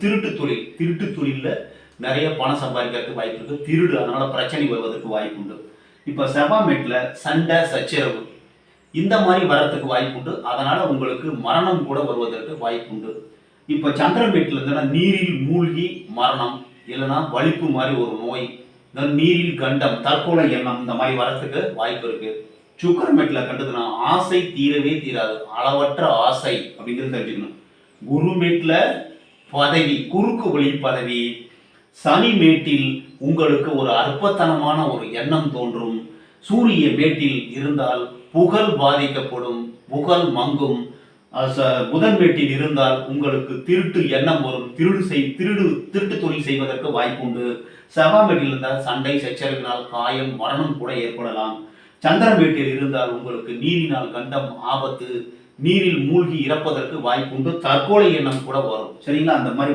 திருட்டு தொழிலில் நிறைய பணம் சம்பாதிக்கிறதுக்கு வாய்ப்பு இருக்குது. திருடு, அதனால பிரச்சனை வருவதற்கு வாய்ப்பு உண்டு. இப்போ செவ்வாமேட்டில் சண்டை சச்சரவு இந்த மாதிரி வர்றதுக்கு வாய்ப்பு உண்டு. அதனால் உங்களுக்கு மரணம் கூட வருவதற்கு வாய்ப்பு உண்டு. இப்போ சந்திரமேட்டில் இருந்ததுன்னா நீரில் மூழ்கி மரணம், இல்லைன்னா வலிப்பு மாதிரி ஒரு நோய், நீரில் கண்டம், தற்கொலை எண்ணம் இந்த மாதிரி வர்றதுக்கு வாய்ப்பு இருக்குது. சுக்கரமேட்டில் கண்டதுன்னா ஆசை தீரவே தீராது, அளவற்ற ஆசை அப்படிங்கிறது தெரிஞ்சுக்கணும். குருமேட்டில் பதவி, குறுக்கு வழி பதவி. சனி மேட்டில் உங்களுக்கு ஒரு அற்பத்தனமான ஒரு எண்ணம் தோன்றும். சூரிய மேட்டில் இருந்தால் புகழ் பாதிக்கப்படும், புகழ் மங்கும். புதன் மேட்டில் இருந்தால் உங்களுக்கு திருட்டு எண்ணம் வரும், திருட்டு தொழில் செய்வதற்கு வாய்ப்பு உண்டு. செவ்வாய் மேட்டில் இருந்தால் சண்டை சச்சரவினால் காயம் மரணம் கூட ஏற்படலாம். சந்திரன் மேட்டில் இருந்தால் உங்களுக்கு நீரினால் கண்டம் ஆபத்து, நீரில் மூழ்கி இறப்பதற்கு வாய்ப்பு உண்டு, தற்கொலை எண்ணம் கூட வரும். சரிங்களா? அந்த மாதிரி